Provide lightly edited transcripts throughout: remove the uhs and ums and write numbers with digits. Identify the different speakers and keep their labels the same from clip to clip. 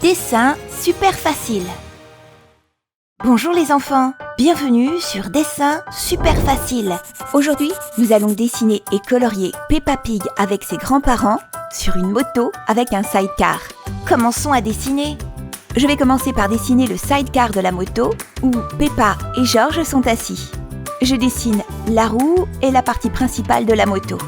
Speaker 1: Dessin super facile. Bonjour les enfants, bienvenue sur Dessin super facile. Aujourd'hui, nous allons dessiner et colorier Peppa Pig avec ses grands-parents sur une moto avec un sidecar. Commençons à dessiner. Je vais commencer par dessiner le sidecar de la moto où Peppa et George sont assis. Je dessine la roue et la partie principale de la moto.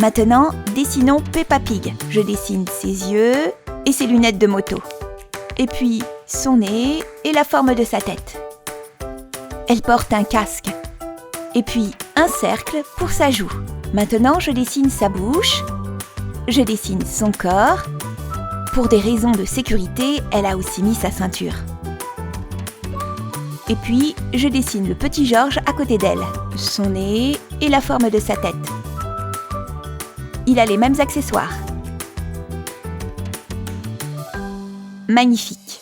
Speaker 1: Maintenant, dessinons Peppa Pig. Je dessine ses yeux et ses lunettes de moto. Et puis, son nez et la forme de sa tête. Elle porte un casque. Et puis, un cercle pour sa joue. Maintenant, je dessine sa bouche. Je dessine son corps. Pour des raisons de sécurité, elle a aussi mis sa ceinture. Et puis, je dessine le petit George à côté d'elle. Son nez et la forme de sa tête. Il a les mêmes accessoires. Magnifique.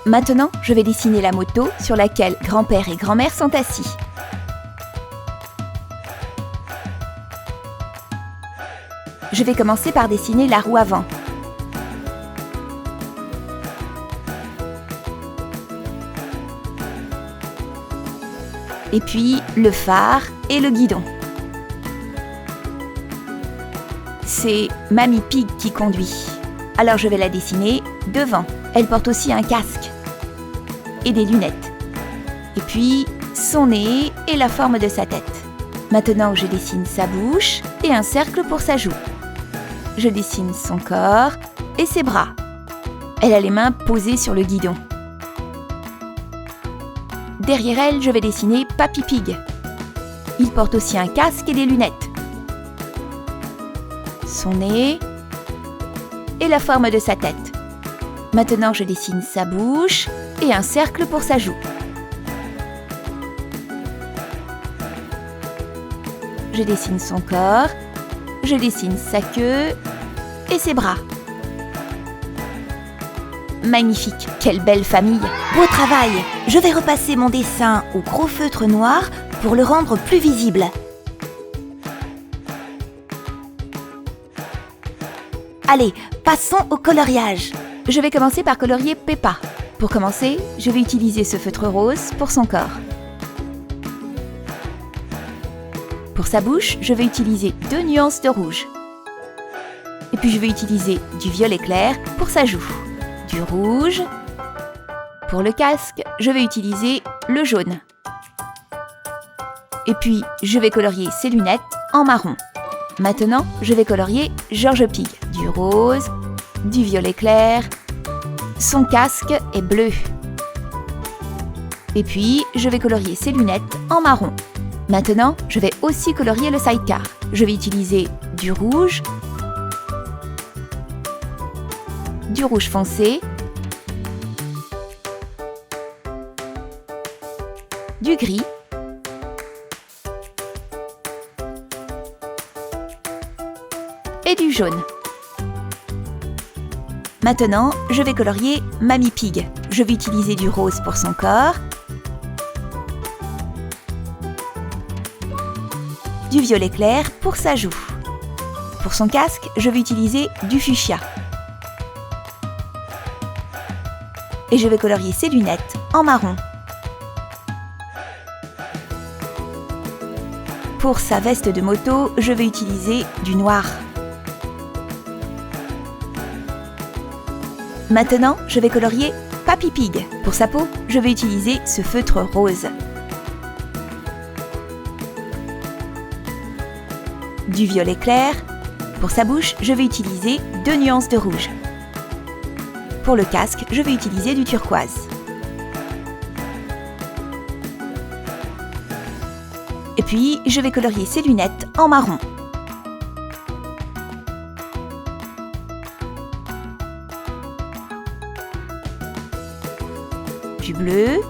Speaker 1: Maintenant, je vais dessiner la moto sur laquelle grand-père et grand-mère sont assis. Je vais commencer par dessiner la roue avant. Et puis, le phare et le guidon. C'est Mamie Pig qui conduit. Alors je vais la dessiner devant. Elle porte aussi un casque et des lunettes. Et puis son nez et la forme de sa tête. Maintenant je dessine sa bouche et un cercle pour sa joue. Je dessine son corps et ses bras. Elle a les mains posées sur le guidon. Derrière elle, je vais dessiner Papy Pig. Il porte aussi un casque et des lunettes. Son nez et la forme de sa tête. Maintenant, je dessine sa bouche et un cercle pour sa joue. Je dessine son corps, je dessine sa queue et ses bras. Magnifique, quelle belle famille! Beau travail! Je vais repasser mon dessin au gros feutre noir pour le rendre plus visible. Allez, passons au coloriage. Je vais commencer par colorier Peppa. Pour commencer, je vais utiliser ce feutre rose pour son corps. Pour sa bouche, je vais utiliser 2 nuances de rouge. Et puis je vais utiliser du violet clair pour sa joue. Du rouge. Pour le casque, je vais utiliser le jaune. Et puis, je vais colorier ses lunettes en marron. Maintenant, je vais colorier George Pig. Du rose, du violet clair, son casque est bleu. Et puis, je vais colorier ses lunettes en marron. Maintenant, je vais aussi colorier le sidecar. Je vais utiliser du rouge foncé, du gris, et du jaune. Maintenant, je vais colorier Mamie Pig. Je vais utiliser du rose pour son corps, du violet clair pour sa joue. Pour son casque, je vais utiliser du fuchsia. Et je vais colorier ses lunettes en marron. Pour sa veste de moto, je vais utiliser du noir. Maintenant, je vais colorier Papy Pig. Pour sa peau, je vais utiliser ce feutre rose. Du violet clair. Pour sa bouche, je vais utiliser 2 nuances de rouge. Pour le casque, je vais utiliser du turquoise. Et puis, je vais colorier ses lunettes en marron. Du bleu.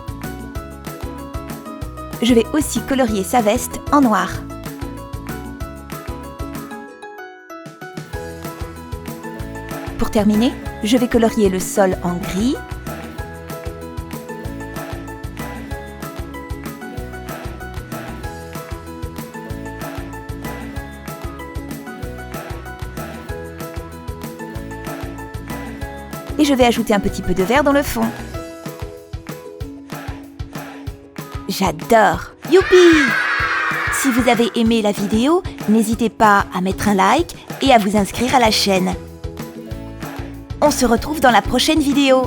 Speaker 1: Je vais aussi colorier sa veste en noir. Pour terminer, je vais colorier le sol en gris et je vais ajouter un petit peu de vert dans le fond. J'adore! Youpi! Si vous avez aimé la vidéo, n'hésitez pas à mettre un like et à vous inscrire à la chaîne. On se retrouve dans la prochaine vidéo.